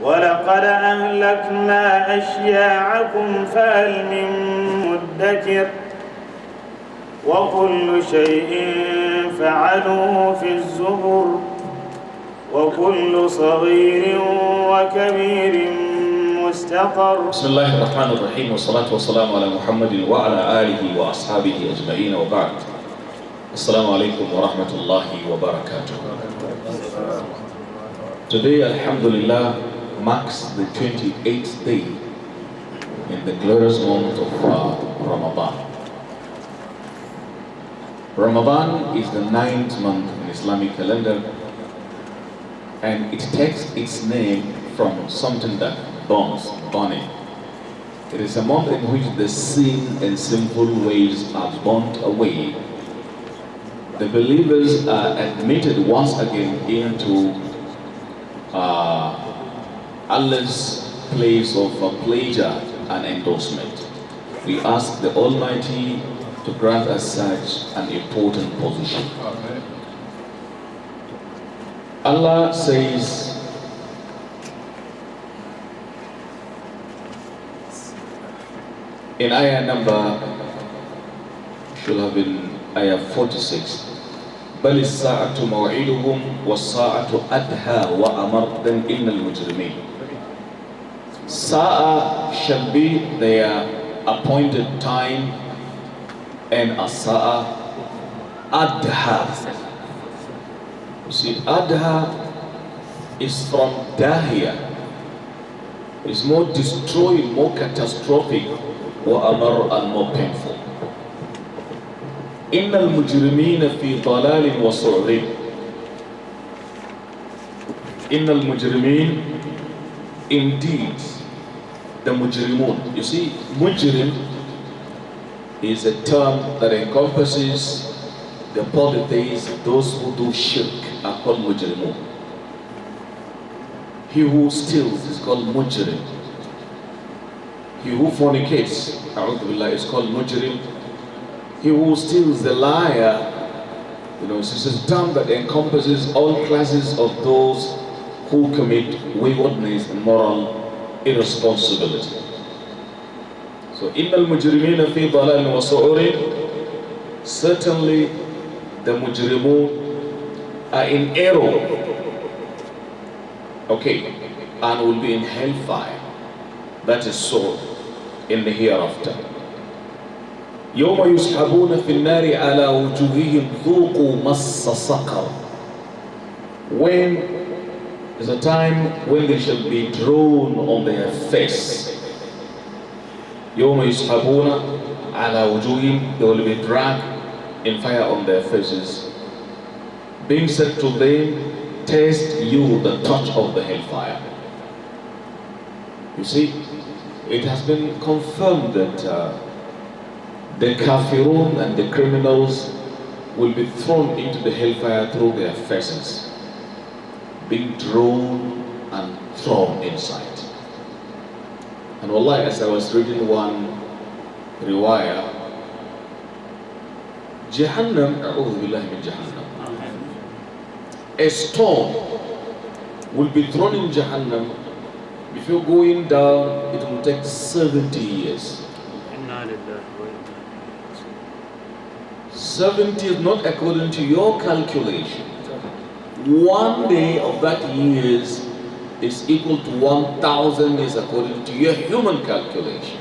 ولقد أهلكنا أشياعكم فهل من مدكر وكل شيء فعلوه في الزبر وكل صغير وكبير مستقر. بسم الله الرحمن الرحيم والصلاة والسلام على محمد وعلى آله وأصحابه أجمعين وبعد. السلام عليكم ورحمة الله وبركاته. Today, Alhamdulillah, marks the 28th day in the glorious month of Ramadan. Ramadan is the 9th month in Islamic calendar, and it takes its name from something that burns, burning. It is a month in which the sin and sinful ways are burnt away. The believers are admitted once again into Allah's place of pleasure and endorsement. We ask the Almighty to grant us such an important position. Allah says, in ayah number, should have been ayah 46, بل الساعة موعدهم والساعة أدهى وأمر إن المجرمين. Sa'a shall be their appointed time, and as-sa'a adha. You see, adha is from dahiya. It's more destroying, more catastrophic, wa amar and more painful. إن المجرمين في ضلال وسعر. إن المجرمين, indeed the mujrimun. You see, mujrim is a term that encompasses the polytheists. Those who do shirk are called mujrimun. He who steals is called mujrim. He who fornicates, a'udhu billah, is called mujrim. He who steals, the liar, this is a term that encompasses all classes of those who commit waywardness and moral irresponsibility. So, إِنَّ الْمُجْرِمِينَ فِي ضَلَالٍ وَسُعُرٍ. Certainly, the mujrimun are in error, okay, and will be in hellfire. That is so in the hereafter. يوم يسحبون في النار على وجوههم ذوقوا مس سقر. When is a time when they shall be drawn on their face. يوم يسحبون على وجوههم, they will be dragged in fire on their faces, being said to them, taste you the touch of the hellfire. You see, it has been confirmed that the kafirun and the criminals will be thrown into the hellfire through their faces, being drawn and thrown inside. And wallahi, as I was reading one riwayah, Jahannam, a'udhu billahi min Jahannam, a stone will be thrown in Jahannam. Before going down, it will take 70 years. 70 is not according to your calculation. 1 day of that years is equal to 1,000 years according to your human calculation.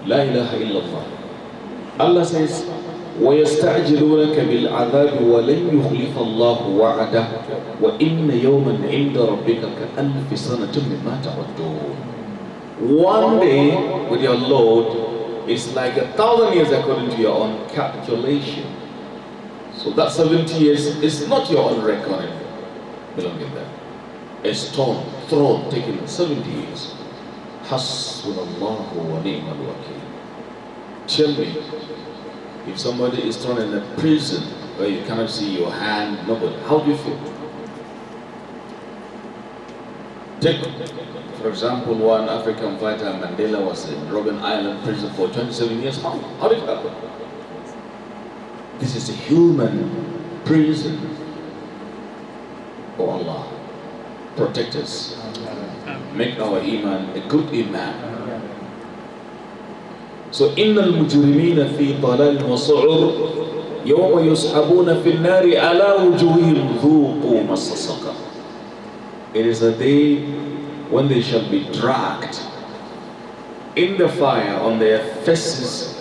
La ilaha illallah. Allah says, وَيَسْتَعْجِلُونَكَ بِالْعَذَابِ وَلَنْ يُخْلِفَ اللَّهُ وَعَدَهُ وَإِنَّ يَوْمًا عِنْدَ رَبِّكَ كَأَلْفِ سَنَةٍ مِّمَّا تَعُدُّونَ. 1 day with your Lord is like 1,000 years according to your own calculation. So that 70 years is not your own reckoning. Belonging there. A stone thrown, taken 70 years. Hasbunallahu wa ni'mal wakeel. Tell me, if somebody is thrown in a prison where you cannot see your hand, nobody, how do you feel? Take, for example, one African fighter, Mandela, was in Robben Island prison for 27 years. How did it happen? This is a human prison. Oh Allah, protect us. Make our iman a good iman. So, إن المجرمين في ضلال وسعر يوم يسحبون في النار على وجوههم ذوقوا مس سقر. It is a day when they shall be dragged in the fire on their faces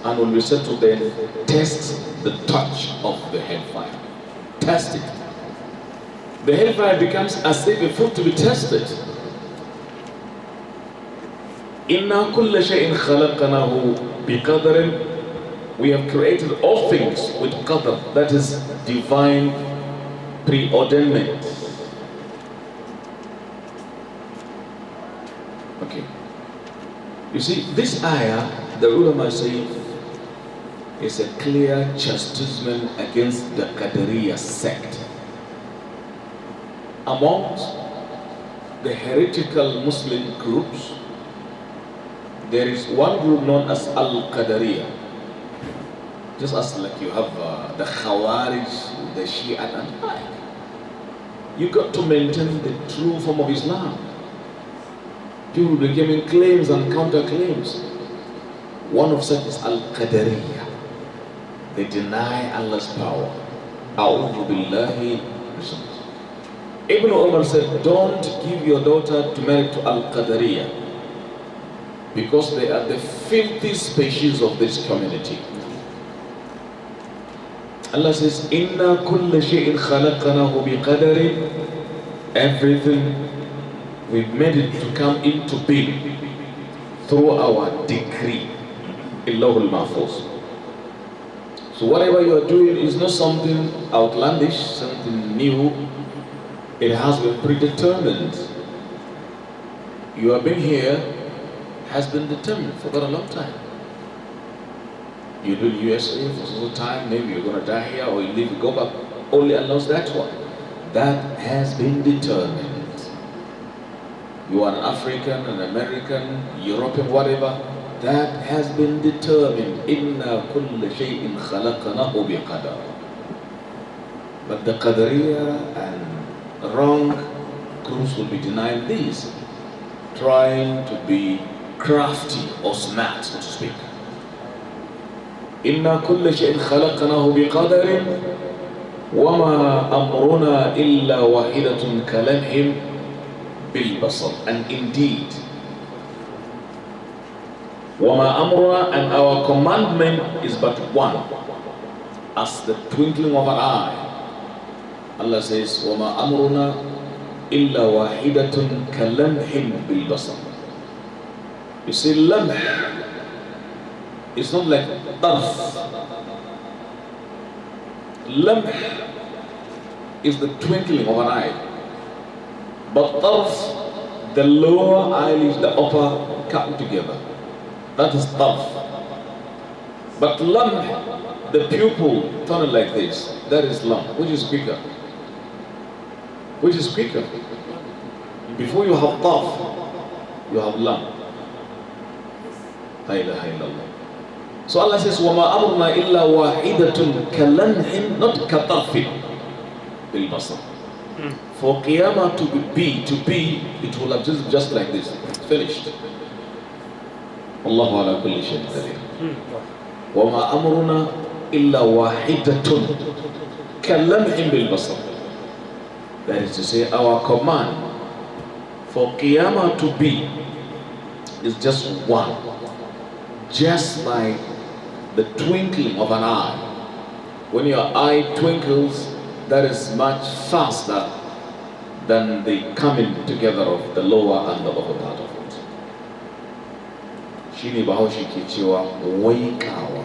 and will be said to them, test the touch of the hellfire. Test it. The hellfire becomes as if a food to be tested. Inna kulla shay'in khalaqnahu biqadrin. We have created all things with qadr, that is divine preordainment. Okay. You see, this ayah, the ulama say, is a clear chastisement against the Qadariya sect. Amongst the heretical Muslim groups, there is one group known as Al-Qadariya. Just as like you have the Khawarij, the Shia, and like. You got to maintain the true form of Islam. People will be giving claims and counterclaims. One of such is Al-Qadariya. They deny Allah's power. A'udhu billahi. Ibn Umar said, don't give your daughter to marry to Al-Qadariya, because they are the filthy species of this community. Allah says, Inna kulla shay'in khalaqnahu biqadarin. Everything, we've made it to come into being through our decree. Illahul Mahfuz. So whatever you are doing is not something outlandish, something new. It has been predetermined. You have been here has been determined for quite a long time. You've been in USA for some time, maybe you're going to die here or you live, you go back. Only Allah knows that one. That has been determined. You are an African, an American, European, whatever. That has been determined. Inna kulla shay'in khalaqnahu biqadar. But the Qadariya and wrong groups will be denying this, trying to be crafty or smart, so to speak. Inna kulla shay'in khalaqnahu biqadarin wama amruna illa wahidatun kalamhim bil basar. And indeed, wama amruna, and our commandment is but one, as the twinkling of an eye. Allah says, وَمَا أَمْرُنَا إِلَّا وَاحِدَةٌ كَلَمْحٍ بِالْبَصَرِ. You see, lamh is not like tarf. Lamh is the twinkling of an eye. But tarf, the lower eyelids, the upper come together. That is tarf. But lamh, the pupil turn like this. That is lamh, which is quicker. Which is quicker. Before you have taf, you have lam. La ilaha illallah. So Allah says, وَمَا أَمْرُنَا إِلَّا وَاحِدَةٌ كَلَمْحٍ, not كَطَرْفٍ بِالْبَصَرِ. For Qiyamah to be, it will have just like this. Finished. Allahu ala kulli shay'in qadir. وَمَا أَمْرُنَا إِلَّا وَاحِدَةٌ كَلَمْحٍ بِالْبَصَرِ. That is to say, our command for Qiyamah to be is just one. Just like the twinkling of an eye. When your eye twinkles, that is much faster than the coming together of the lower and the upper part of it. Shine Bahaushe ke cewa waikawa.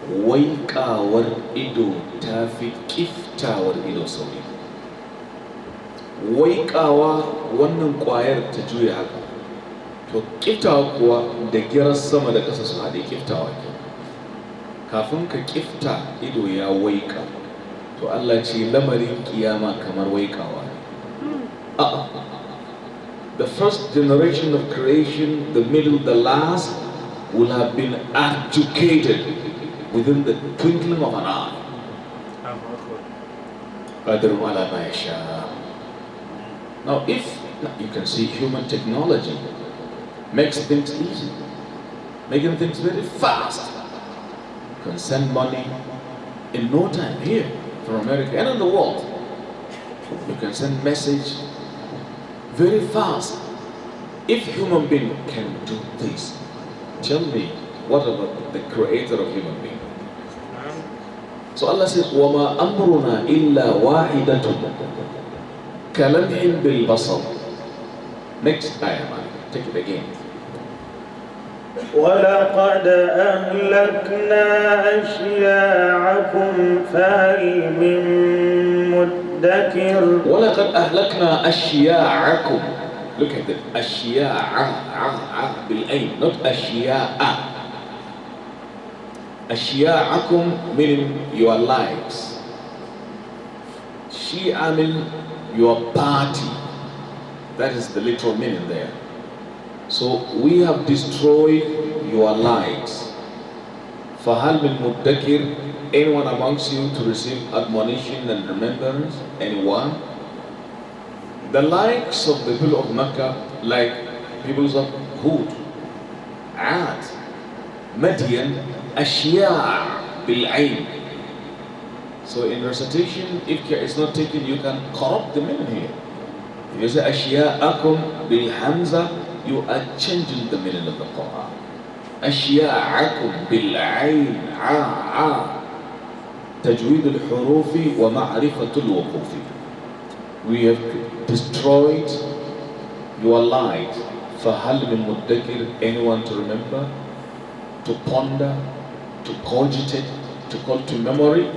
Waikawar ido ta fi kiftawar ido sauri. Waikawa wannan kwayar ta juya haka. To kiftawa kuwa da girar sama da ƙasa su haɗe kiftawa ke. Kafin ka kifta ido ya waika. To Allah ce lamarin kiyama kamar waikawa. The first generation of creation, the middle, the last, will have been educated within the twinkling of an eye. قادر على ما يشاء Now, if you can see human technology makes things easy, making things very fast. You can send money in no time here from America and in the world. You can send message very fast. If human being can do this, tell me, what about the creator of human being? So Allah says, وَمَا أَمْرُنَا إِلَّا وَاحِدَةٌ كَلَمْحٍ بِالْبَصَرِ. Next ayah, man. Take it again. وَلَقَدْ أَهْلَكْنَا أَشْيَاعَكُمْ فَهَلْ مِن مُدَّكِرٍ. وَلَقَدْ أَهْلَكْنَا أَشْيَاعَكُمْ. Look at it. أشياء بالأين, not أشياء. أشياعكم meaning your lives. Shia mean your party. That is the literal meaning there. So we have destroyed your lives. فَهَلْ مِن مُدَّكِرٍ. Anyone amongst you to receive admonition and remembrance? Anyone? The likes of the people of Mecca, like people of Hud, Ad, Madian, Ashya' bil-ayn. So in recitation, if it's not taken, you can corrupt the meaning here. If you say Ashya'akum bil-hamza, you are changing the meaning of the Quran. Ashya'akum bil-ayn, tajweed al-hurufi wa ma'rifatul wuqufi. We have destroyed your light. فَهَلْ مِن مُدَّكِرٍ. Anyone to remember, to ponder, to cogitate, to call to memory.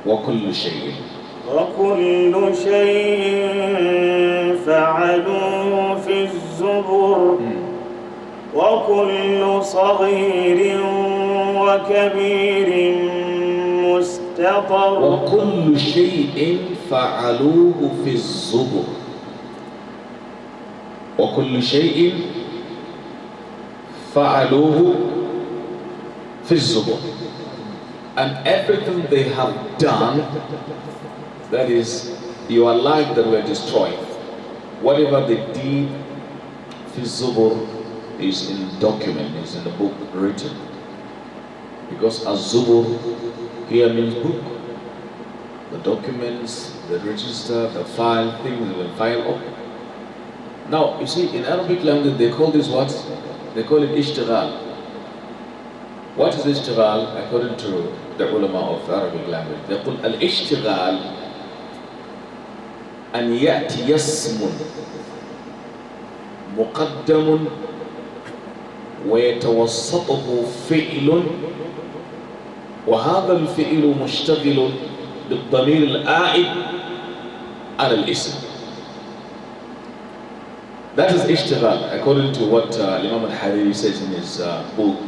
وَكُلُّ شَيْءٍ. وَكُلُّ شَيْءٍ فَعَلُوهُ فِي الزُّبُرِ. وَكُلُّ صَغِيرٍ وَكَبِيرٍ مُسْتَطَرٌ. وَكُلُّ شَيْءٍ فَعَلُوهُ فِي الزُّبُرِ. وَكُلُّ شَيْءٍ فَعَلُوهُ فِي الزُّبُرِ. And everything they have done, that is your life that were destroyed, whatever they did, fi zubur, is in document, is in the book written. Because az-zubur here means book. The documents, the register, the file, things that will file up. Now, you see, in Arabic language, they call this what? They call it ishtighal. What is ishtighal? According to the ulama of Arabic language, they call al-ishtighal أن يأتي اسم مقدم ويتوسطه فعل وهذا الفعل مشتغل بالضمير العائد على الاسم. That is ishtighal, according to what Imam al-Hariri says in his book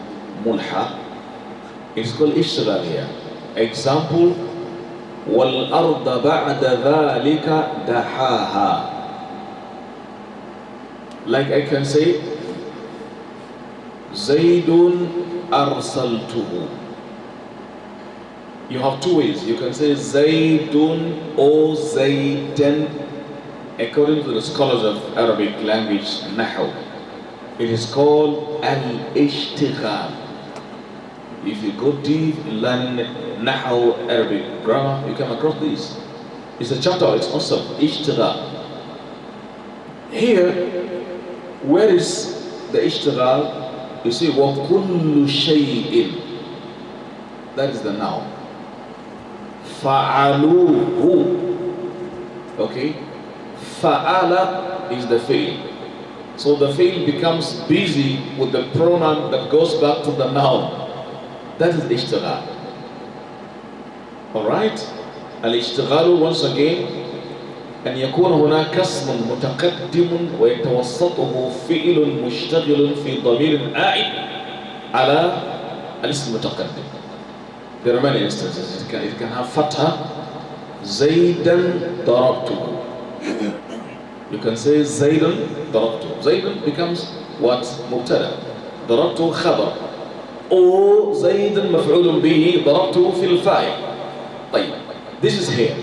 Mulha. It's called ishtighal here. Example, وَالْأَرْضَ بَعْدَ ذَلِكَ دَحَاهَا. Like I can say, زَيْدٌ أَرْسَلْتُهُ. You have two ways. You can say Zaydun or Zaydan. According to the scholars of Arabic language, Nahu, it is called al-ishtighal. If you go deep in learn Nahu, Arabic grammar, you come across this. It's a chapter, it's awesome. Ishtighal. Here, where is the ishtighal? You see, وَكُلُّ شَيْءٍ. That is the noun. فَعَلُوهُ. Okay? Fa'ala is the fi'l. So the fi'l becomes busy with the pronoun that goes back to the noun. That is ishtighal. Alright? Al-ishtighalu once again أن يكون هناك اسم متقدم ويتوسطه فعل مشتغل في ضمير عائد على الاسم المتقدم. There are many instances. It can have fatha. زيدا ضربته. You can say زيدا ضربته. زيدا becomes what? مبتدا. ضربته خبر. أو زيدا مفعول به ضربته في الفاعل. طيب. This is here.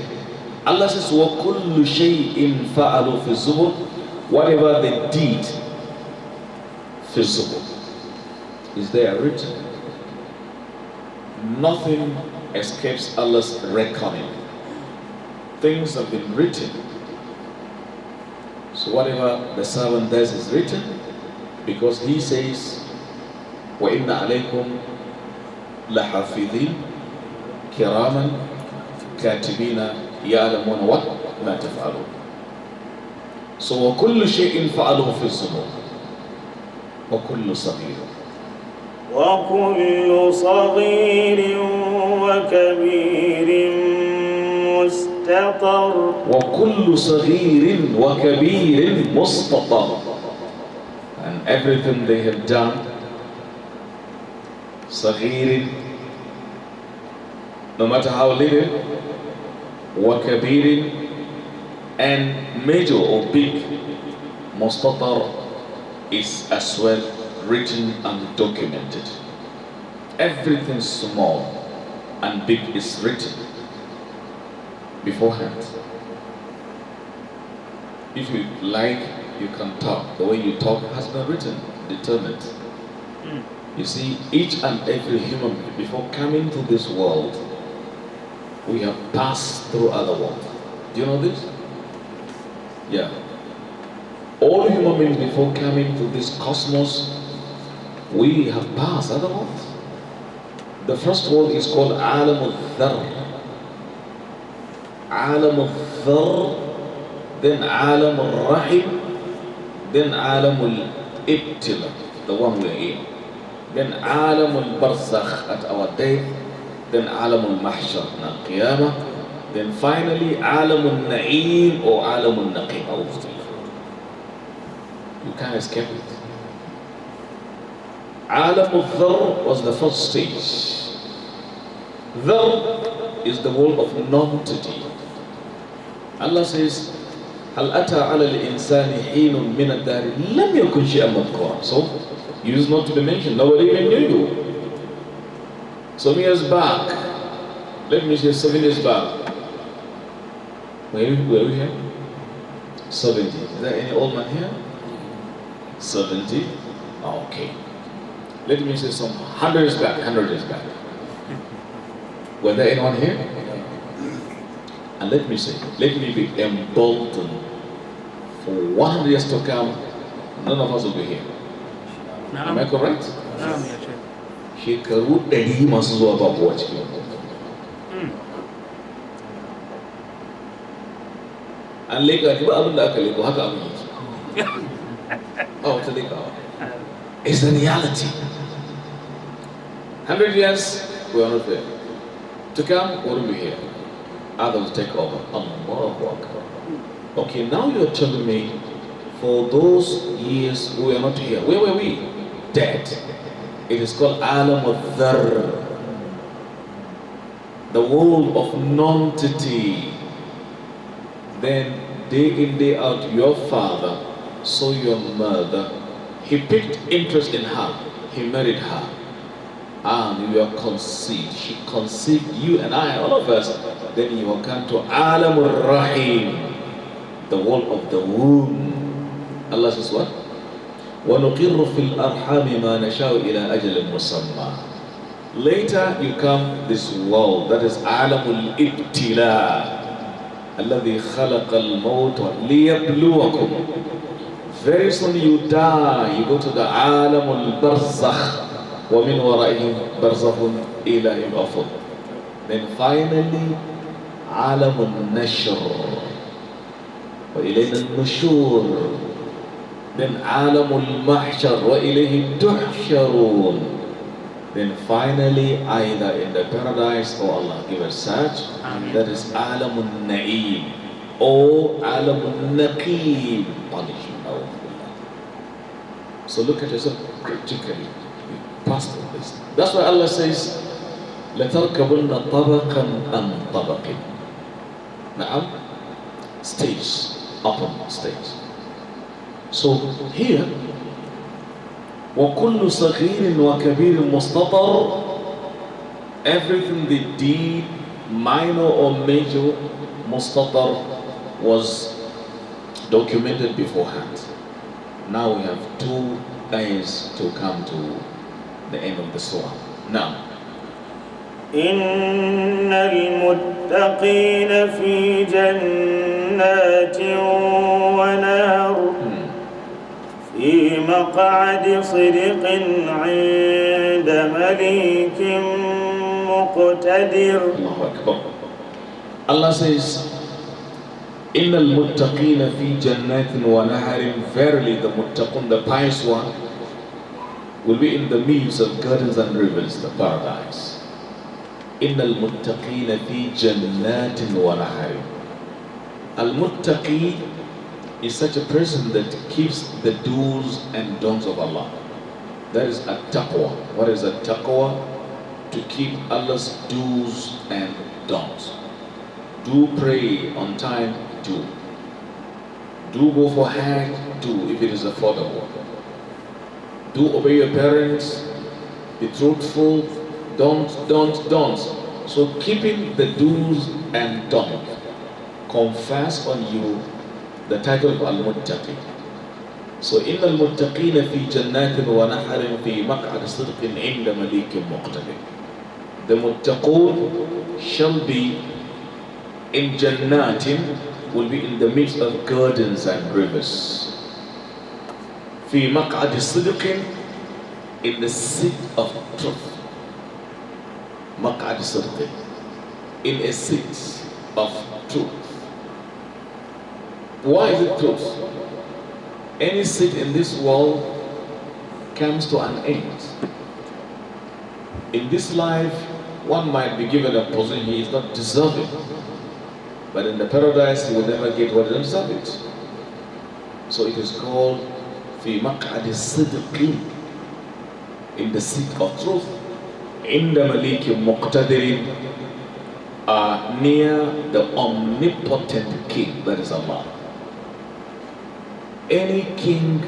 Allah says, وَكُلُّ شَيْءٍ فَعَلُوا فِي الزُّبُرِ. Whatever they did, في الزُّبُرِ, is there written. Nothing escapes Allah's reckoning. Things have been written. So whatever the servant does is written, because he says, وَإِنَّ عَلَيْكُمْ لَحَافِظِينَ كِرَامًا كَاتِبِينَ يَعْلَمُونَ وَمَا تَفْعَلُونَ. So وَكُلُّ شَيْءٍ فَعَلُوهُ فِي الزُّبُرِ وَكُلُّ صَغِيرٍ وكل صغير وكبير مستطر. وكل صغير وكبير مستطر. And everything they have done, صغير, no matter how little, وكبير, and major or big, مستطر, is as well written and documented. Everything small and big is written beforehand. If you like, you can talk. The way you talk has been written, determined. You see, each and every human being, before coming to this world, we have passed through other worlds. Do you know this? Yeah. All human beings, before coming to this cosmos, we have passed other worlds. The first world is called Alam al-Dhar. Alam al-Dhar, then Alam al-Rahim, then Alam al-Ibtila, the one we're in. Then Alam al-Barzakh at our death, then Alam al-Mahshar and al-Qiyamah, then finally Alam al-Na'im or Alam al-Naqim. You can't escape it. Alam al-Dhar was the first stage. Dhar is the world of non-entity. Allah says, هل أتى على الإنسان حين من الدهر لم يكن شيئا مذكورا. So, you is not to be mentioned. Nobody even knew you. Some years back, let me say 7 years back. Were we here? 70. Is there any old man here? 70? Okay. Let me say some 100 years back, 100 years back. Were there anyone here? And let me say, let me be emboldened. For 100 years to come, none of us will be here. Am I correct? Shekaru ɗari masu zuwa ba kowa cikin. An leƙa ki ba abin da aka leƙo haka abin yake. Ba wata leƙawa. It's the reality. 100 years, we are not there. To come, we will be here. Others take over. Allahu Akbar. Okay, now you are telling me, for those years we are not here. Where were we? Dead. It is called Alam al-Dhar, the world of non-entity. Then, day in, day out, your father saw your mother. He picked interest in her. He married her. And you were conceived. She conceived you and I, all of us. Then you will come to Alam al-Rahim, the world of the womb. Allah says what? وَنُقِرُّ فِي الْأَرْحَامِ مَا نَشَاءُ إِلَىٰ أَجَلٍ مُسَمَّى. Later you come this world, that is Alam al-Ibtila, الَّذِي خَلَقَ الْمَوْتَ لِيَبْلُوَكُمْ. Very soon you die, you go to the Alam al-Barzakh, وَمِنْ وَرَائِهِمْ بَرْزَخٌ إِلَىٰ يَوْمِ الْآخِرِ. Then finally, Alam al-Nashr, وَإِلَيْنَا النُّشُورُ. Then Alam al-Mahshar, وَإِلَيْهِ تُحْشَرُونَ. Then finally, either in the paradise or Allah give us such, that is Alam al-Na'im or Alam al-Naqim, punishment. So look at yourself critically. You pass through this. That's why Allah says, لَتَرْكَبُنَّ طَبَقًا عَنْ طَبَقٍ. Na'am, stage, upon stage. So here, وَكُلُّ صَغِيرٍ وَكَبِيرٍ مُسْتَطَرٍ. Everything they did, minor or major, Mustatar was documented beforehand. Now we have 2 days to come to the end of the surah. Now, إن المتقين في جنات ونهر في مقعد صدق عند مليك مقتدر. Allahu Akbar. Allah says, إن المتقين في جنات ونهر. Verily the muttaqun, the pious one, will be in the midst of gardens and rivers, the paradise. إن المتقين في جنات ونهر. Al-Muttaqi is such a person that keeps the do's and don'ts of Allah. That is a taqwa. What is a taqwa? To keep Allah's do's and don'ts. Do pray on time, do. Do go for Hajj, do if it is affordable. Do obey your parents, be truthful, don't. So keeping the do's and don'ts confers on you the title of Al-Muttaqi. So إِنَّ الْمُتَّقِينَ فِي جَنَّاتٍ وَنَحَرٍ فِي مَقْعَدِ صِدْقٍ عِنْدَ مَلِيكٍ مُقْتَدِرٍ. The muttaqun shall be in jannatin, will be in the midst of gardens and rivers. في مقعد صدق, in the seat of truth. مقعد صدق, in a seat of truth. Why is it truth? Any seat in this world comes to an end. In this life, one might be given a position he is not deserving. But in the paradise, he will never get what he deserves. So it is called في مقعد الصدق, in the seat of truth. عند مليك مقتدر, near the omnipotent king, that is Allah. Any king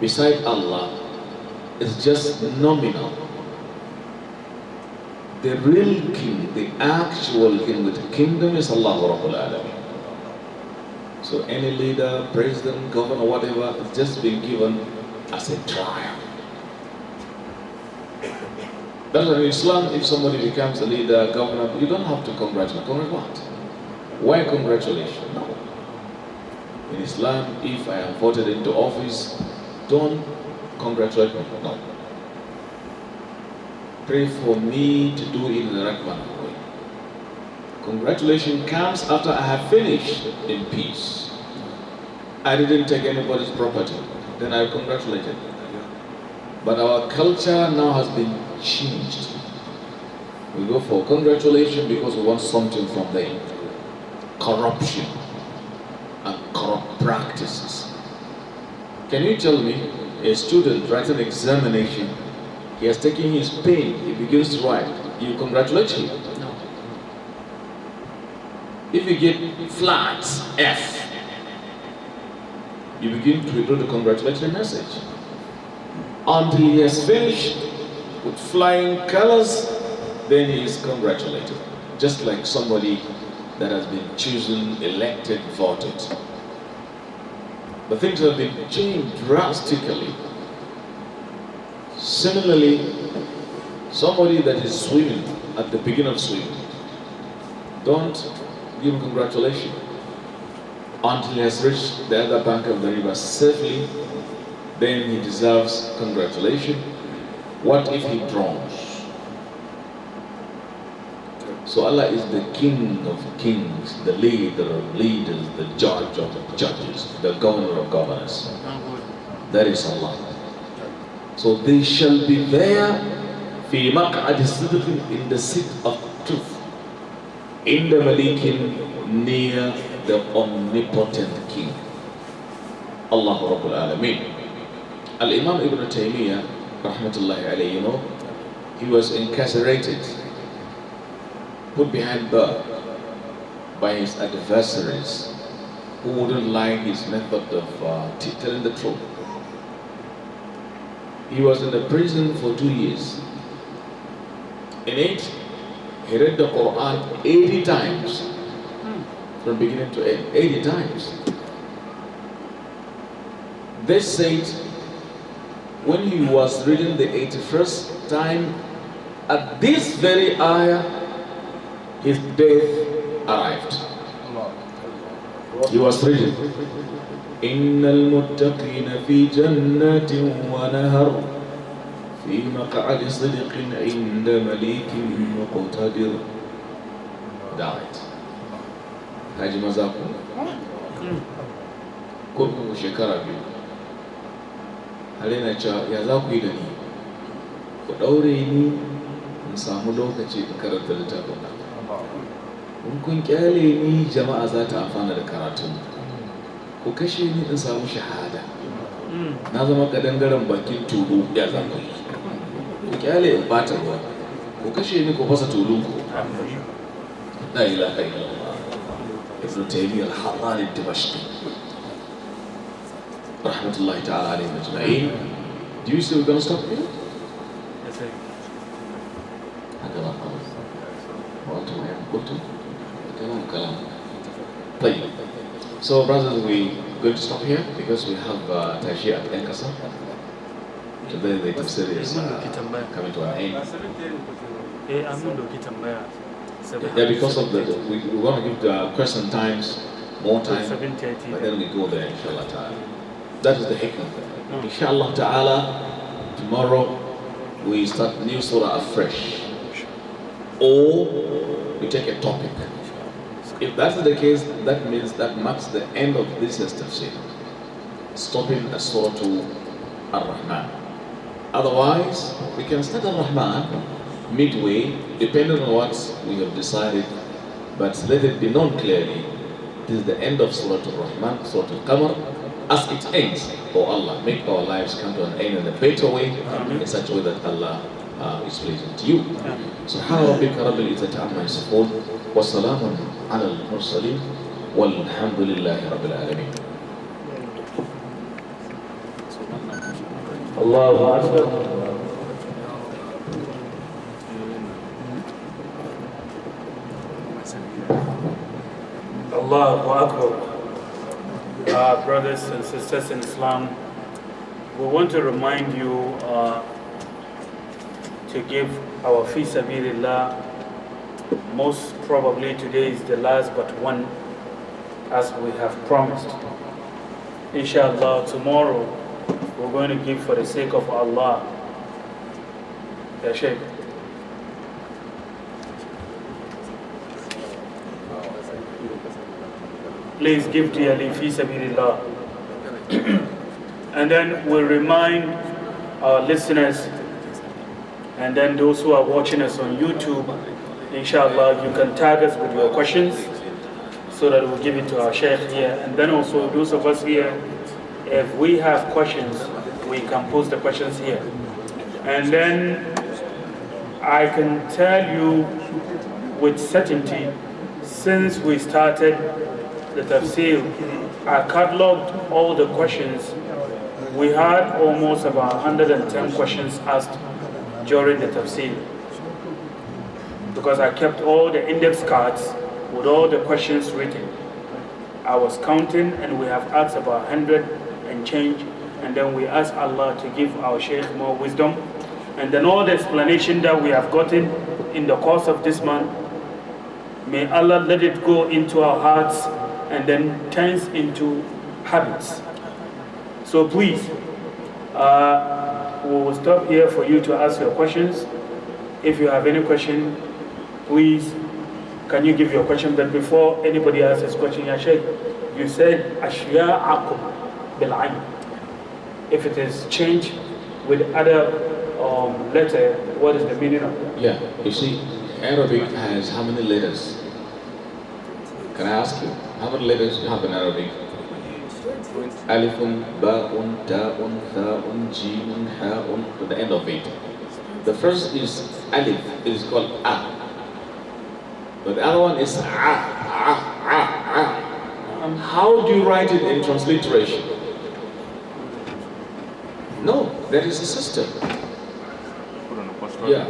beside Allah is just nominal. The real king, the actual king with the kingdom is Allah Rabbul Alameen. So any leader, president, governor, whatever, is just being given as a trial. That's why in Islam, if somebody becomes a leader, governor, you don't have to congratulate. Congratulate what? Why congratulations? No. In Islam, if I am voted into office, don't congratulate me. No. Pray for me to do it in the right manner. Congratulations comes after I have finished in peace. I didn't take anybody's property. Then I congratulated. But our culture now has been changed. We go for congratulations because we want something from them. Corruption and corrupt practices. Can you tell me, a student writes an examination, he has taken his pen, he begins to write, you congratulate him? No. If you get flat F, you begin to withdraw the congratulatory message. Until he has finished with flying colors, then he is congratulated. Just like somebody that has been chosen, elected, voted. But things have been changed drastically. Similarly, somebody that is swimming at the beginning of swimming, don't give him congratulations until he has reached the other bank of the river safely. Then he deserves congratulations. What if he drowns? So Allah is the King of kings, the leader of leaders, the judge of judges, the governor of governors. That is Allah. So they shall be there في مقعد صدق, in the seat of truth, in the Malikin, near the omnipotent king, Allah Rabbul Alameen. Al-Imam Ibn Taymiyyah, rahmatullahi alayhi, you know, he was incarcerated, put behind bars by his adversaries who wouldn't like his method of telling the truth. He was in the prison for 2 years. In it, he read the Quran 80 times. from beginning to end, 80 times. They said when he was reading the 81st time, at this very ayah, his death arrived. He was reading, إن المتقين في جنات ونهر في مقعد صدق عند مليك مقتدر. Died. Haji mazaku. Kurkuku shekara biyu. Halina cewa ya za ku yi da ni? Ku ɗaure ni in samu lokaci in karanta littafin nan. In kun kyale ni jama'a za ta amfana da karatun. Ku kashe ni in samu shahada. Na zama kadangaren bakin tulu ya za ku yi. Ku kyale in bata ruwa. Ku kashe ni ku fasa tulunku. La ilaha illallah. Ibn Taymiyyah al-Harrani al-Dimashqi. Rahmatullahi ta'ala alayhi ajma'in. Do you say we're going to stop here? Yes, sir. هكذا قال. وأنتم أيام قلتم كلام كلام. طيب. So brothers, we're going to stop here because we have Tashia at Enkasa. Today the tafsir is coming to an end. Yeah, because of we want to give the question times more time, but then we go there, inshallah ta'ala. That is the hikmah. Inshallah ta'ala, tomorrow we start new surah afresh. Or we take a topic. If that is the case, that means that marks the end of this tafsir. Stopping at surah to Ar-Rahman. Otherwise, we can start Ar-Rahman midway, depending on what we have decided, but let it be known clearly, this is the end of Surah Al-Rahman, Surah Al-Qamar, as it ends. Oh Allah, make our lives come to an end in a better way, in such a way that Allah is pleasing to you. سبحان ربك رب العزة عما يصفون وسلام على المرسلين والحمد لله رب العالمين. الله أكبر. Allahu Akbar. Brothers and sisters in Islam, we want to remind you to give our fi sabilillah. Most probably today is the last but one, as we have promised. Inshallah, tomorrow we're going to give for the sake of Allah. Ya Sheikh. Please give dearly fi sabilillah. And then we'll remind our listeners and then those who are watching us on YouTube, inshallah, you can tag us with your questions so that we'll give it to our Sheikh here. And then also those of us here, if we have questions, we can post the questions here. And then I can tell you with certainty, since we started the tafsir, I cataloged all the questions. We had almost about 110 questions asked during the tafsir, because I kept all the index cards with all the questions written. I was counting and we have asked about 100 and change, and then we asked Allah to give our Shaykh more wisdom, and then all the explanation that we have gotten in the course of this month, may Allah let it go into our hearts and then turns into habits. So please, we will stop here for you to ask your questions. If you have any question, please, can you give your question? But before anybody asks his question, Ya Sheikh, you said Ashya'akum bil-ayn. If it is changed with other letter, what is the meaning of that? Yeah, you see, Arabic has how many letters? Can I ask you, how many letters do you have in Arabic? Alifun, Ba'un, Ta'un, Tha'un, Jimun, Ha'un, to the end of it. The first is Alif, it is called A. But the other one is How do you write it in transliteration? No, there is a system. Yeah,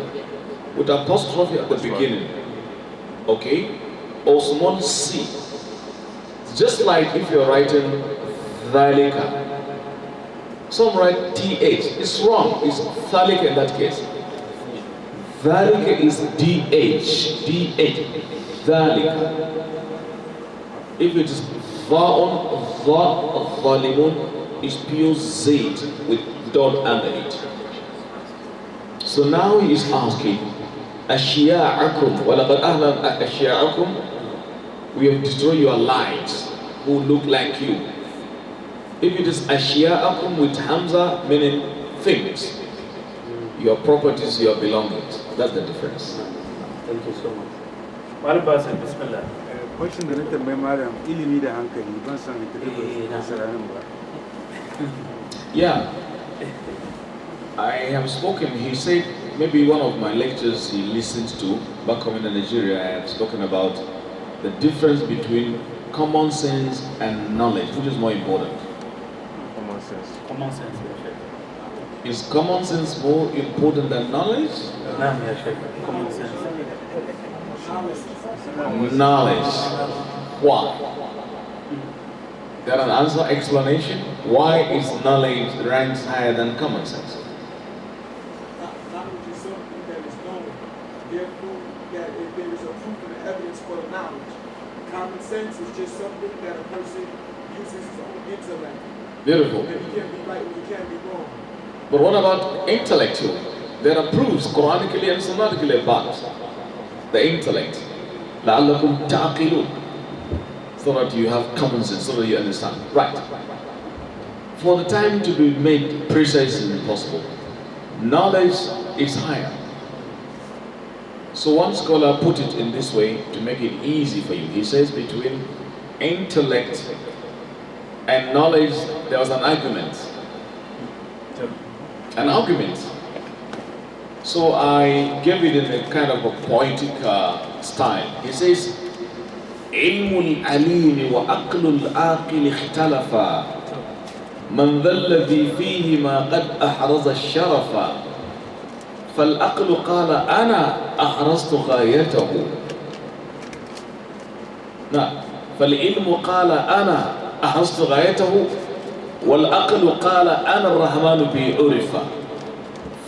with apostrophe at the beginning. Okay? Or small c Just like if you're writing dhalika. Some write TH. It's wrong. It's dhalika in that case. Dhalika is DH. DH. Dhalika. If it is Dha'un, Dhalimun is pure Z with dot under it. So now he is asking, Ashiya'akum, وَلَقَدْ أَهْلَنْ أَشْيَاءَكُمْ, we have destroyed your lives who look like you. If it is Ashiya'akum with Hamza, meaning things, your properties, your belongings. That's the difference. Thank you so much. Malam Basan, Bismillah. Question da na tambayi malam ilimi da hankali ban san ka tabbata masaranin ba. Yeah. I have spoken, he said, maybe one of my lectures he listened to back home in Nigeria, I have spoken about the difference between common sense and knowledge, which is more important. Common sense. Common sense, ya Sheikh. Is common sense more important than knowledge? Naam, ya Sheikh. Common sense. Knowledge. Why? Got an answer, explanation? Why is knowledge ranks higher than common sense? Knowledge is something that is known. Therefore, that if there is a proof and evidence for the knowledge. Common sense is just something that a person uses his own intellect. Beautiful. And he can be right and he can be wrong. But what about intellectual? There are proofs Quranically and Sunnatically about the intellect. لَعَلَّكُمْ تَعْقِلُونَ, so that you have common sense, so that you understand. Right. For the time to be made precise and possible, knowledge is higher. So one scholar put it in this way to make it easy for you. He says between intellect and knowledge, there was an argument. An argument. So I gave it in a kind of a poetic style. He says, علم العليم وعقل العاقل اختلفا من ذا الذي فيهما قد أحرز الشرفا فالعقل قال أنا أحرزت غايته نعم فالعلم قال أنا أحرزت غايته والعقل قال أنا الرحمن بي عرفا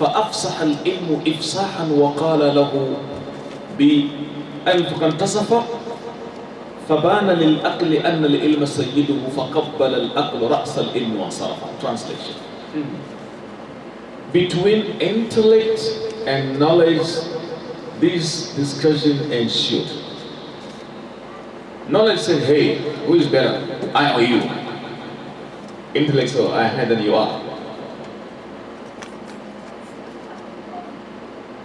فأفصح العلم إفصاحا وقال له بأنفق انتصف فبان للعقل أن العلم سيده فقبل العقل رأس العلم وانصرف. Translation. Between intellect and knowledge, this discussion ensued. Knowledge said, hey, who is better, I or you? Intellect said, I am higher than you are.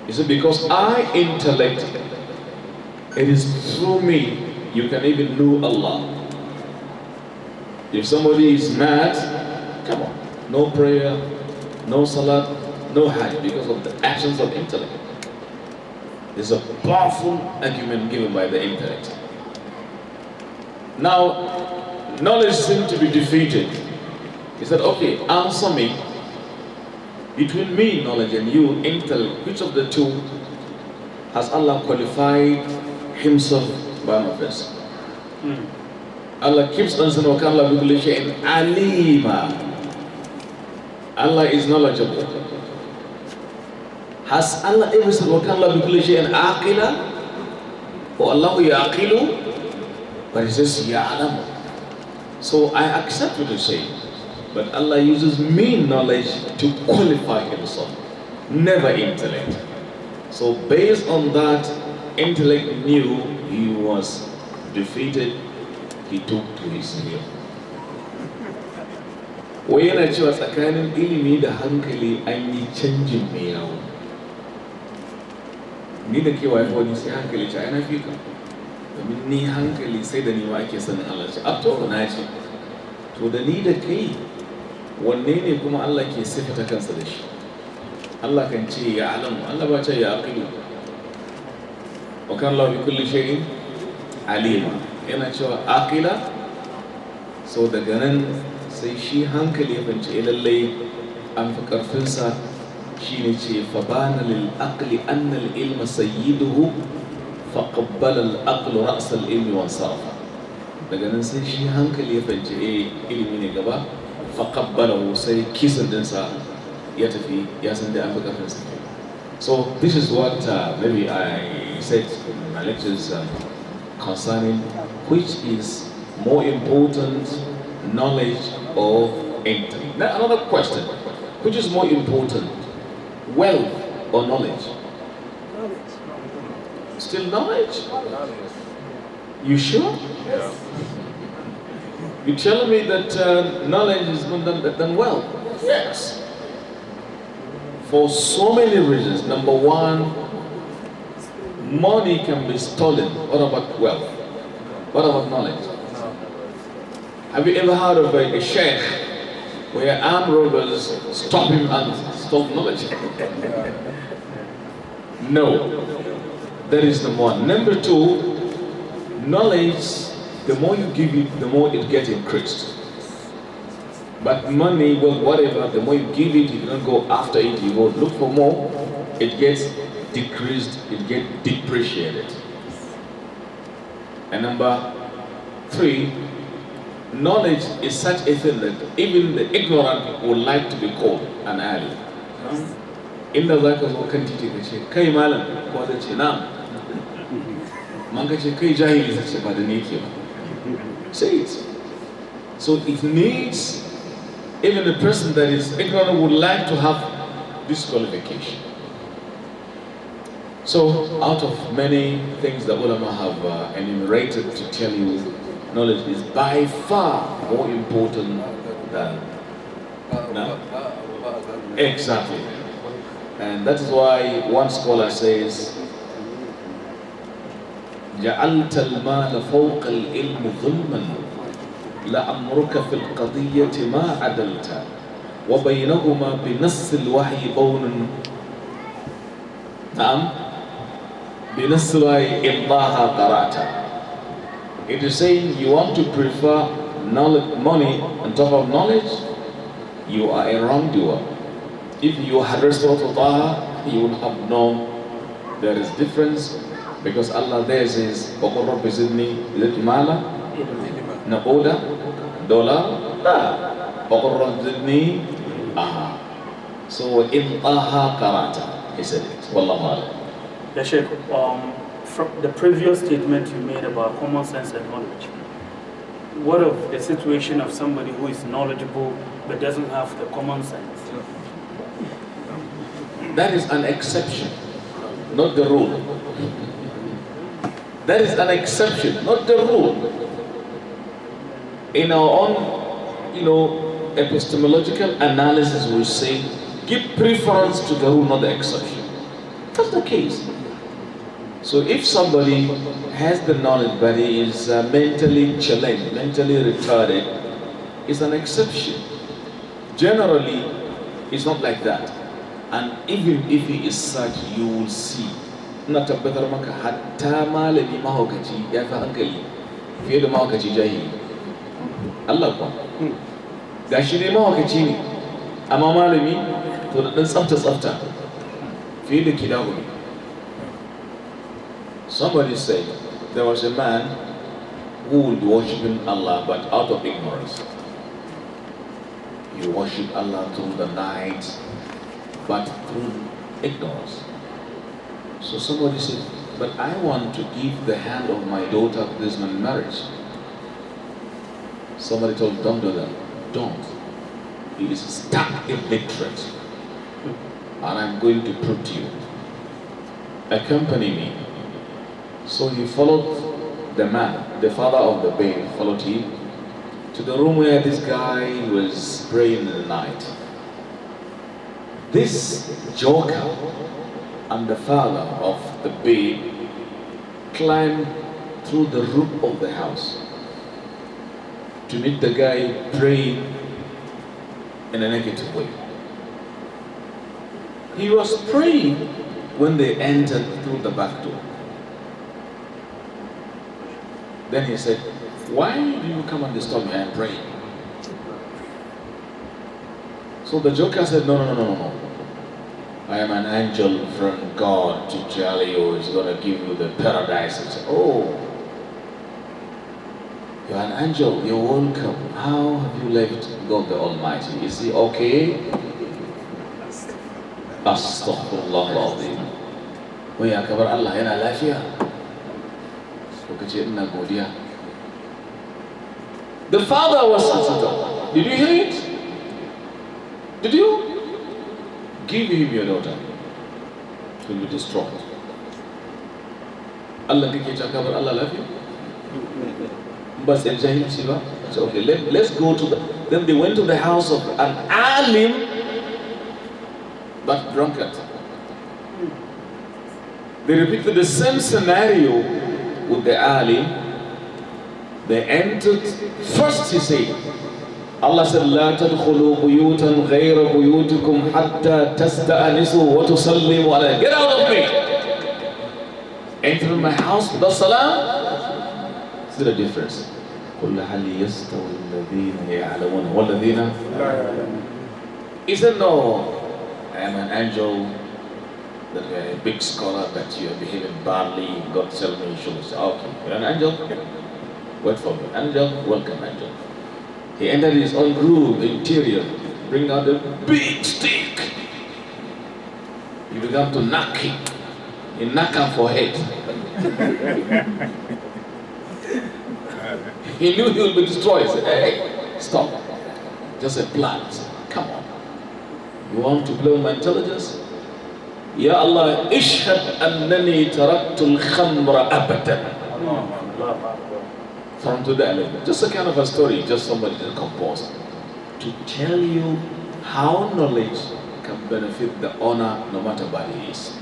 He said, because I intellect, it is through me you can even know Allah. If somebody is mad, come on, no prayer, no salat, no hajj, because of the absence of intellect. There's a powerful argument given by the intellect. Now, knowledge seemed to be defeated. He said, okay, answer me. Between me, knowledge, and you, intellect, which of the two has Allah qualified himself by manifest? Allah keeps on saying, وَكَانَ اللَّهُ بِكُلِّ شَيْءٍ عَلِيمًا. Allah is knowledgeable. Has Allah ever said, وَكَانَ اللَّهُ بِكُلِّ شَيْءٍ عَاقِلًا? Or Allah يَعْقِلُ? But He says, يَعْلَمُ. So I accept what you say. But Allah uses me knowledge to qualify Himself, never intellect. So based on that, intellect knew he was defeated, he took to his heel. Wai yana cewa tsakanin ilimi da hankali an yi canjin mai yawo. Ni da ke waye wani sai hankali ce ana fi ka. Domin ni hankali sai da ni ma ake sanin Allah ce. Abto na ce. To da ni da kai wanne ne kuma Allah ke sifata kansa da shi? Allah kan ce ya alamu, Allah ba ce ya aqilu. Wa kan Allah bi kulli shay'in alima. Yana cewa aqila, so daga nan sai shi hankali ya fahimci lallai an fi karfinsa, shine ce fa bana lil aqli anna al ilma sayyiduhu fa qabbala al aqlu ra's al ilmi wa sarafa. daga nan sai shi hankali ya fahimci ilimi ne gaba faqabbalahu sai kisan dinsa ya tafi ya san da an fi karfin sa. So this is what maybe I said in my lectures concerning which is more important, knowledge or intellect. Now another question, which is more important, wealth or knowledge? Still knowledge? You sure? Yeah. You tell me that knowledge is more than wealth? Yes. For so many reasons. Number one, money can be stolen. What about wealth? What about knowledge? Have you ever heard of a sheikh where armed robbers stop him and stole knowledge? No. That is number one. Number two, knowledge, the more you give it, the more it gets increased. But money, well, whatever, the more you give it, you don't go after it, you go look for more, it gets decreased, it gets depreciated. And number three, knowledge is such a thing that even the ignorant would like to be called an alim. Inda za ka zo kan titi ka ce, kai malam, ko zai ce na, man ka ce kai jahili zai ce ba da ni ke ba. Say it. So it needs, even a person that is ignorant would like to have this qualification. So out of many things that ulama have enumerated to tell you, knowledge is by far more important than no? Exactly. And that is why one scholar says, جعلت المال فوق العلم ظلما لأمرك في القضية ما عدلت وبينهما بنص الوحي بون نعم بنص الوحي إمضاها قرأت. It is saying you want to prefer knowledge, money on top of knowledge, you are a wrongdoer. If you had respected Allah, you would have known there is difference, because Allah there says, وَقُلْ رَبِّ زِدْنِي إِذَا مَالًا نَقُودًا دولار لا وَقُلْ رَبِّ زِدْنِي أَهَا. So in أَهَا قَرَأْتَ, he said it. Wallahu a'lam. Yeah, Sheikh, from the previous statement you made about common sense and knowledge, what of the situation of somebody who is knowledgeable but doesn't have the common sense? That is an exception, not the rule. That is an exception, not the rule. In our own, epistemological analysis, we say, give preference to the rule, not the exception. That's the case. So if somebody has the knowledge but he is mentally challenged, mentally retarded, it's an exception. Generally, it's not like that. And even if he is such, you will see. Na tabbatar maka hatta malami mahaukaci ya fi hankali fiye da mahaukaci jahili. Allah kuwa. Ga shi ne mahaukaci ne, amma malami to da ɗan tsafta fiye da kidahu ne. Somebody said there was a man who would be worshipping Allah but out of ignorance. He worshipped Allah through the night but through ignorance. So somebody said, but I want to give the hand of my daughter to this man in marriage. Somebody told him, don't do that. Don't. He is stuck illiterate. And I'm going to prove to you. Accompany me. So he followed the man, the father of the babe, followed him to the room where this guy was praying in the night. This joker and the father of the babe climbed through the roof of the house to meet the guy praying in a negative way. He was praying when they entered through the back door. Then he said, why do you come and disturb me? I am praying. So the joker said, no. I am an angel from God to tell you he's going to give you the paradise. He said, oh. You're an angel, you're welcome. How have you left God the Almighty? Is he okay? Astaghfirullah al-Azim. Wai ya kabar Allah yana lafiya. Ko kace ina godiya. The father was sensitive. Did you hear it? Did you? Give him your daughter. It will be destroyed. Allah kake ta kabar Allah lafiya? But so okay, let's go to the. Then they went to the house of an alim, but drunkard. They repeated the same scenario with the alim. They entered. First he said, Allah said, لا تدخلوا بيوتا غير بيوتكم حتى تستأنسوا وتسلموا عليه. Get out of me! Enter my house without salam. See the difference. قل هل يستوي الذين يعلمون والذين لا يعلمون. He said, no, I am an angel, that you are a big scholar, that you are behaving badly. God tell me you should say, okay, you're an angel? Wait for me. Angel, welcome angel. He entered his own room, interior, bring out a big stick. He began to knock him. He knocked him for head. He knew he would be destroyed. He said, hey, stop. Just a plant. Come on. You want to play with my intelligence? Ya Allah, ishhad annani taraktu al-khamra abadan. From today, just a kind of a story, just somebody that composed to tell you how knowledge can benefit the owner no matter what he is.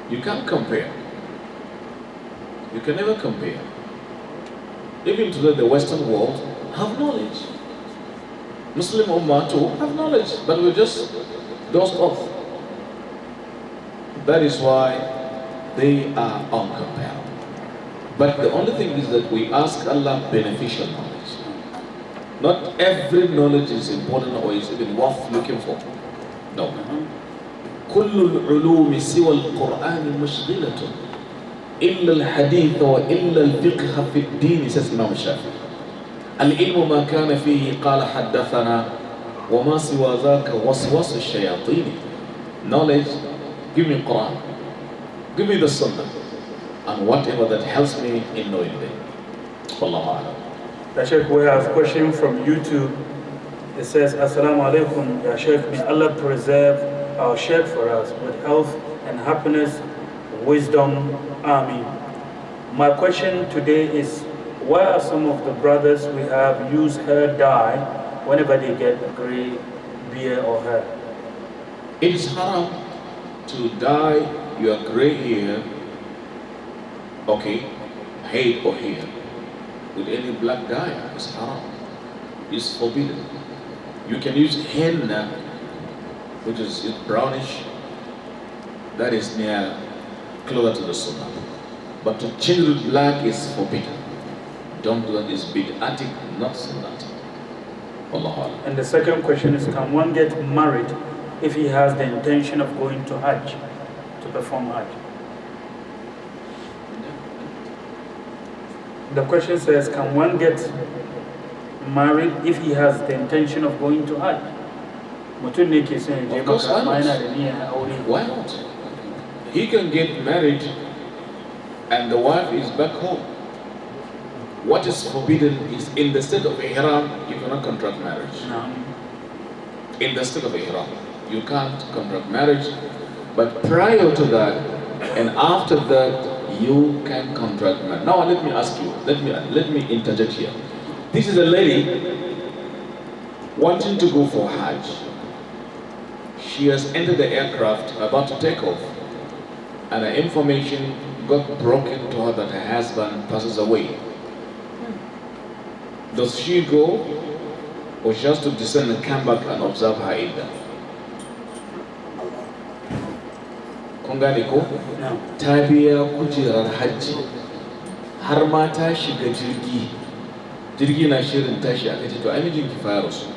You can't compare. You can never compare. Even today, the Western world have knowledge. Muslim Ummah too have knowledge, but we just dozed off. That is why they are uncomparable. But the only thing is that we ask Allah beneficial knowledge. Not every knowledge is important or is even worth looking for. No. كل العلوم سوى القرآن مشغلة إلا الحديث وإلا الفقه في الدين says Imam Shafi. العلم ما كان فيه قال حدثنا وما سوى ذاك وسوس الشياطين. Knowledge, give me Quran, give me the Sunnah, and whatever that helps me in knowing them. Wallahu a'lam. Sheikh, we have a question from YouTube. It says, Assalamu alaikum, Ya Sheikh, may Allah preserve our Sheikh for us with health and happiness, wisdom, Ameen. My question today is, why are some of the brothers we have use hair dye whenever they get gray beard or hair? It is haram to dye your gray hair, okay, head or hair, with any black dye. It's haram. It's forbidden. You can use henna, which is brownish, that is near closer to the sunnah. But to change it black is forbidden. Don't do that. It's bid'atic, not sunnatic. Allah. And the second question is, can one get married if he has the intention of going to Hajj, to perform Hajj? The question says, can one get married if he has the intention of going to Hajj? Of course, why not? He can get married and the wife is back home. What is forbidden is in the state of Ihram, you cannot contract marriage. No. In the state of Ihram, you can't contract marriage. But prior to that and after that, you can contract marriage. Now let me ask you, let me interject here. This is a lady wanting to go for Hajj. She has entered the aircraft about to take off, and the information got broken to her that her husband passes away. Does she go, or she has to descend and come back and observe her Iddah? Kun gane ko? Ta biya kujerar hajji har ma ta shiga jirgi. Jirgi na shirin tashi aka ce to ai mijinki fa ya rasu.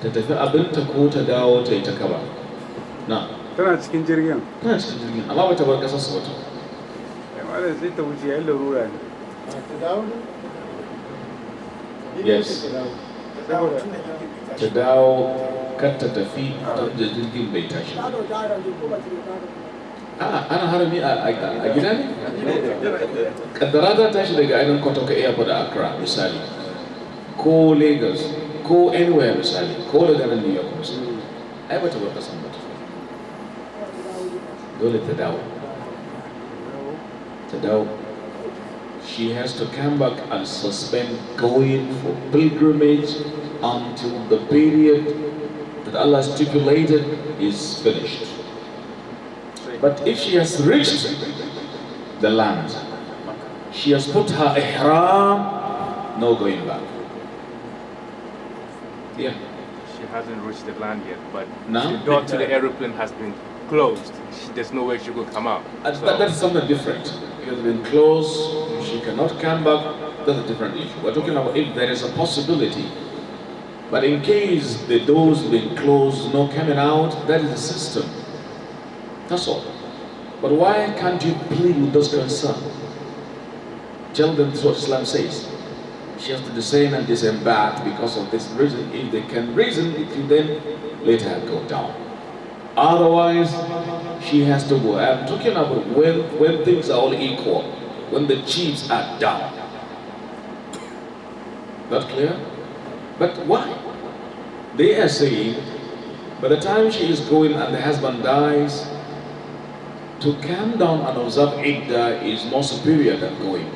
Ta tafi abinta ko ta dawo ta yi ta kaba. Na. Tana cikin jirgin. Tana cikin jirgin, amma ba ta bar kasar su ba ta. Malam sai ta wuce yan larura ne. Yes. Ta dawo kar ta tafi da jirgin bai tashi. Ana harami a gida ne? Kaddara ta tashi daga ainihin Kotoka Airport a Accra misali, ko Lagos, ko anywhere misali, ko daga nan New York misali. Ai bata bar kasan ba ta. Dole ta dawo. Ta dawo. She has to come back and suspend going for pilgrimage until the period that Allah stipulated is finished. But if she has reached the land, she has put her ihram, no going back. Yeah. She hasn't reached the land yet, but No? the door to the aeroplane has been closed. There's no way she could come out. That's something different. It has been closed, she cannot come back, that's a different issue. We're talking about if there is a possibility. But in case the doors have been closed, no coming out, that is the system. That's all. But why can't you plead with those concerned? Tell them what Islam says. She has to descend and disembark because of this reason. If they can reason, it will then let her go down. Otherwise, she has to go. I'm talking about when things are all equal, when the chiefs are down. That clear? But why? They are saying, by the time she is going and the husband dies, to come down and observe Iddah is more superior than going.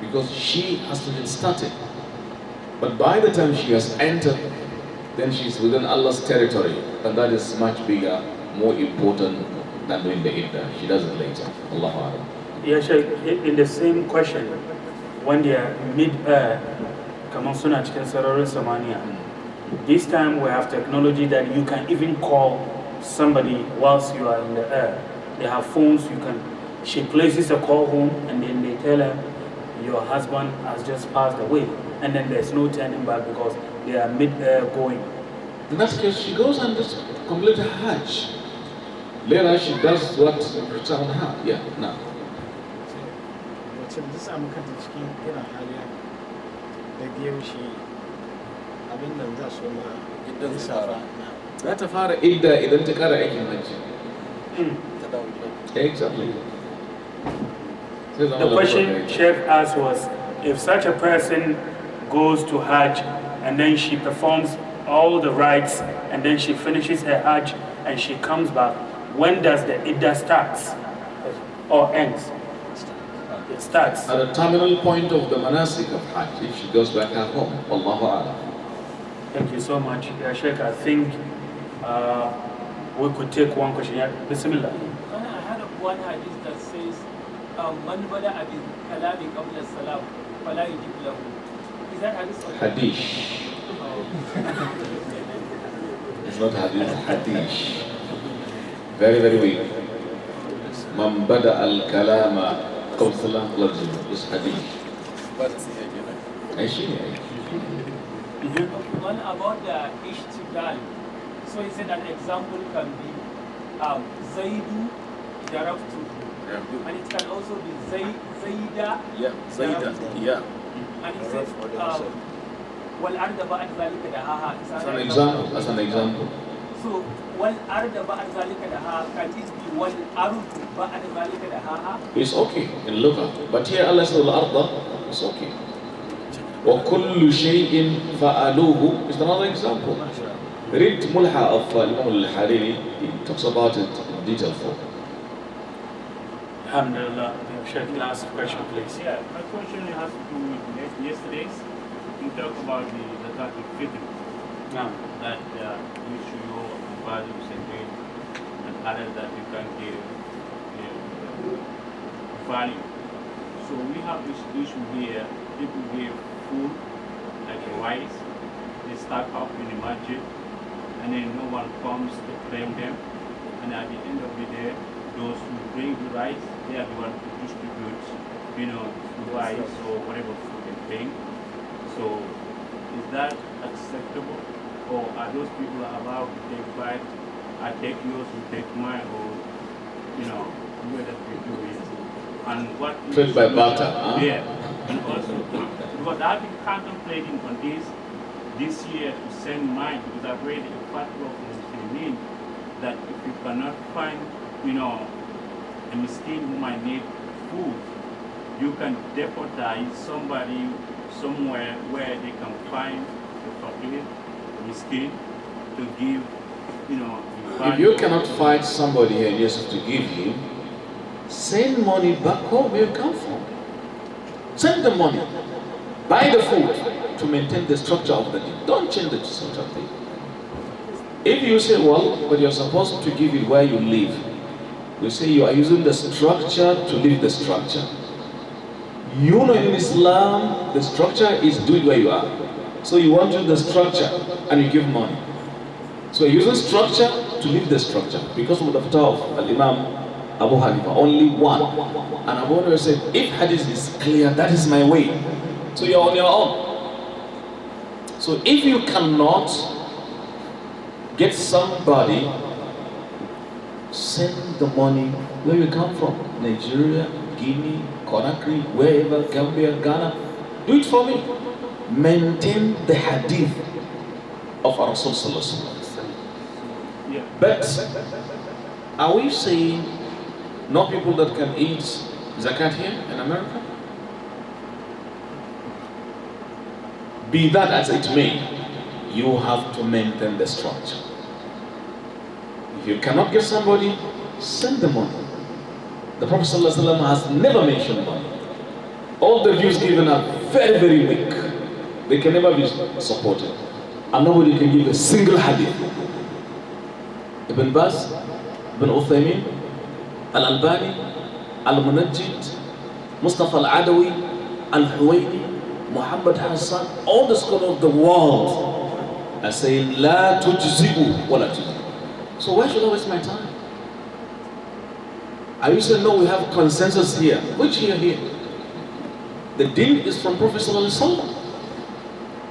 Because she has to get started. But by the time she has entered, then she's within Allah's territory. And that is much bigger, more important than doing the Iddah. She does it later. Allahu Akbar. Yeah, Sheikh, in the same question, when they are mid-air, kamar suna cikin sararin samaniya, this time we have technology that you can even call somebody whilst you are in the air. They have phones, she places a call home and then they tell her, your husband has just passed away. And then there's no turning back because they are mid-air going. In that case, she goes and just complete her Hajj. Later, she does what is on her. Yeah, now. Za ta fara idda idan ta kara aikin hajji. Exactly. The question Sheikh asked was, if such a person goes to Hajj and then she performs all the rites and then she finishes her Hajj and she comes back, when does the Iddah starts or ends? It starts. At the terminal point of the manasik of Hajj, if she goes back her home. Allahu Akbar. Thank you so much. Yeah, Sheikh, I think we could take one question. Yeah, Bismillah. I had one hadith that says, Man bada abin kalami qabla salam fala yujib lahu. Is that hadith? Hadith. It's not hadith, hadith. Very, very weak. Man bada al-kalama qabla salam fala yujib lahu. It's hadith. One about the ishtidal. So he said an example can be Zaidu Daraftu. And it can also be Zaida. Yeah, Zaida. Yeah. And he said, Wal arda ba'ad zalika dahaha. As an example. So, Wal arda ba'ad zalika dahaha, can it be Wal ardu ba'ad zalika dahaha? It's okay in Lughah. But here Allah says al-arda, it's okay. وَكُلُّ شَيْءٍ فَأَلُوهُ is another example. Read Mulha of Imam al-Hariri, he talks about it in detail for. Alhamdulillah. Sheikh, last question, please. Yeah, my question has to do with yesterday's. You talk about the zakat al-fitr. Yeah. That you should know values and doing and others that you can give value. So we have this issue here. People give food like rice. They stack up in the masjid, and then no one comes to claim them. And at the end of the day, those who bring the rice, they are the ones who distribute, rice or whatever food they bring. So, is that acceptable? Or are those people allowed to take back? I take yours, you take mine, or, where that we do it? and what Trade by barter. Yeah, and also because I've been contemplating on this year to send mine because I've read a fatwa of Muslimin that if you cannot find, a miskin who might need food, you can deputize somebody somewhere where they can find a fakir, miskin, to give, If you cannot find somebody here in Yusuf to give him, send money back home where you come from. Send the money. Buy the food to maintain the structure of the deed. Don't change the structure of the deed. If you say, well, but you're supposed to give it where you live, we say you are using the structure to live the structure. In Islam, the structure is do it where you are. So you want to do the structure and you give money. So you're using structure to live the structure. Because of the fatwa of Al-Imam Abu Hanifa, only one. And Abu Hanifa said, if hadith is clear, that is my way. So you're on your own. So if you cannot get somebody, send the money where you come from. Nigeria, Guinea, Conakry, wherever, Gambia, Ghana. Do it for me. Maintain the hadith of our Rasul Sallallahu Alaihi Wasallam. Yeah. But are we saying no people that can eat zakat here in America? Be that as it may, you have to maintain the structure. If you cannot get somebody, send the money. The Prophet ﷺ has never mentioned money. All the views given are very, very weak. They can never be supported. And nobody can give a single hadith. Ibn Baz, Ibn Uthaymin, Al-Albani, Al-Munajjid, Mustafa Al-Adawi, Al-Huwaini, Muhammad Hassan, all the scholars of the world are saying, La tujzi'u wa la tujzi'u. So why should I waste my time? I used to know we have consensus here. Which here? The deen is from Prophet Sallallahu Alaihi Wasallam.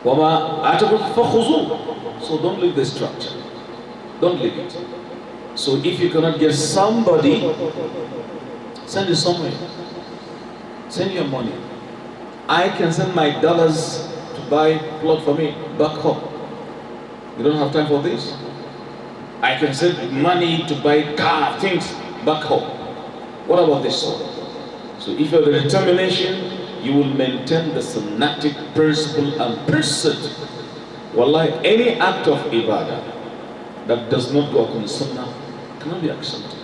وَمَا آتَكُمْ فَخُذُوهُ. So don't leave the structure. Don't leave it. So if you cannot get somebody, send it somewhere. Send your money. I can send my dollars to buy plot for me back home. You don't have time for this? I can send money to buy car things back home. What about this one? So if you have the determination, you will maintain the sunnatic principle and pursuit. Wallahi, any act of ibadah that does not go on sunnah cannot be accepted.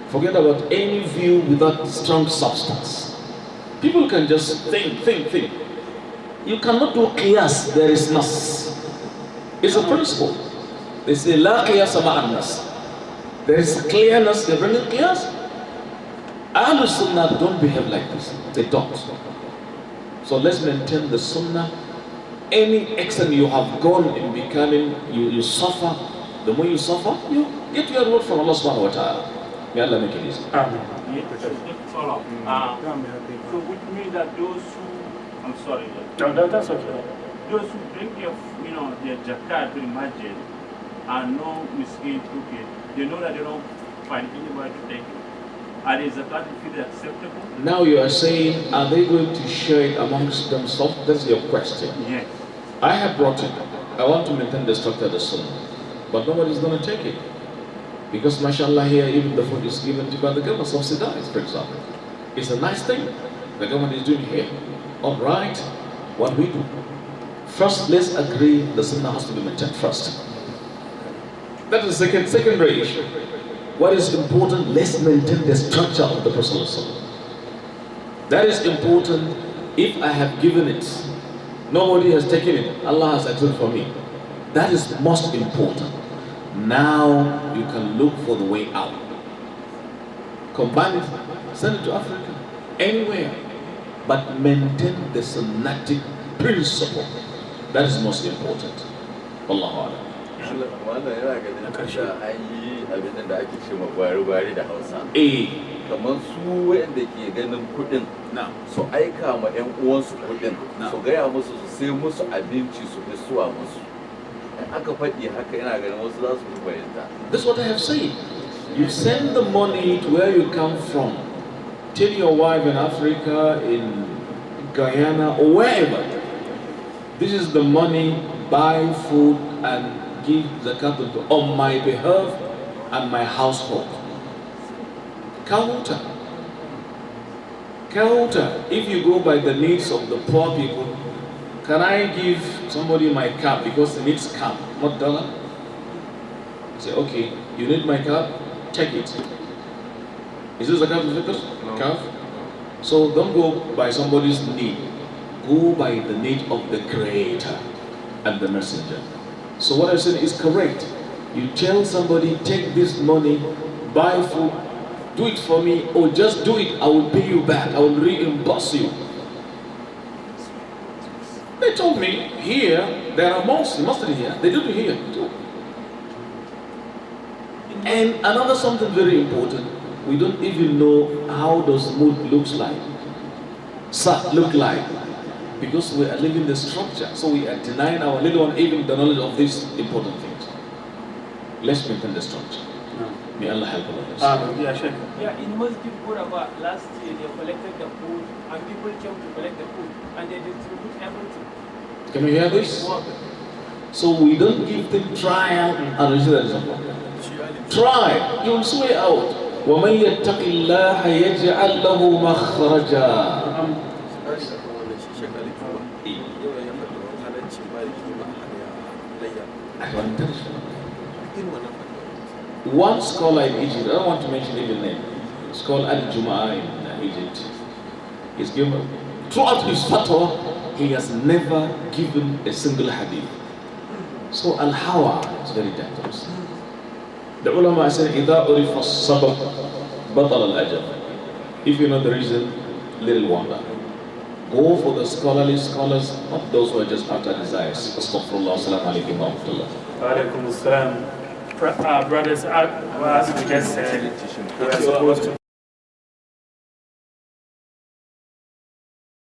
Forget about any view without strong substance. People can just think. You cannot do qiyas, there is nas. It's a principle. They say, la qiyas ma'an nas. There is clearness, they bring in qiyas. Ahlul Sunnah don't behave like this. They don't. So let's maintain the Sunnah. Any extent you have gone in becoming, you suffer. The more you suffer, you get your reward from Allah subhanahu wa ta'ala. May Allah make it easy. So which means that those who, I'm sorry. No, that's okay. Those who bring their zakat to the masjid and no miskin took it, they know that they don't find anybody to take it. Are the zakat feel acceptable? Now you are saying, are they going to share it amongst themselves? That's your question. Yes. I have brought it. I want to maintain the structure of the Sunnah. But nobody is going to take it. Because mashallah here, even the food is given to by the government, subsidized, for example. It's a nice thing the government is doing here. All right, what we do? First, let's agree the Sunnah has to be maintained first. That is the secondary issue. What is important? Let's maintain the structure of the Prophet. That is important. If I have given it, nobody has taken it, Allah has accepted for me. That is most important. Now you can look for the way out. Combine it, send it to Africa, anywhere, but maintain the sunnatic principle. That is most important. Allahu Akbar. Wannan yana ganin da an yi abin da ake ce ma gwari-gwari da Hausa. Kamar su wanda ke ganin kuɗin su aika ma 'yan uwansu kuɗin su gaya musu su sai musu abinci su fi suwa musu. In aka faɗi haka yana ganin wasu za su fi fahimta. That's what I have said. You send the money to where you come from. Tell your wife in Africa, in Guyana, or wherever, this is the money, buy food and give zakat on my behalf and my household. Counter. If you go by the needs of the poor people, can I give somebody my cap because he needs cap, not dollar? Say, okay, you need my cap, take it. Is this zakat al-fitr? No. Cap? So don't go by somebody's need. Go by the need of the Creator and the Messenger. So what I said is correct. You tell somebody, take this money, buy food, do it for me, or just do it, I will pay you back, I will reimburse you. They told me here, there are mosques here, they do it here too. And another something very important, we don't even know how does mood looks like, look like, because we are living the structure, so we are denying our little one even the knowledge of these important things. Let's maintain the structure. May Allah help us. Yeah, Sheikh. Yeah, in Masjid Buraba last year they collected the food and people came to collect the food and they distribute everything. Can you hear this? So we don't give them trial and result. Try, you will swear out. وَمَنْ يَتَّقِ اللَّهَ يَجْعَلْ لَهُ مَخْرَجًا. One scholar in Egypt, I don't want to mention his name, it's called Al-Jum'ah in Egypt. He's given, throughout his fatwa, he has never given a single hadith. So Al-Hawa is very dangerous. The ulama said, إِذَا أُرِفَ السَّبَبْ بَطَلَ الْأَجَبْ. If you know the reason, little wonder. Go for the scholarly scholars, not those who are just after desires. Astaghfirullah, assalamu alaikum wa rahmatullah. Wa alaikum assalam. Brothers, as we just said, we are supposed to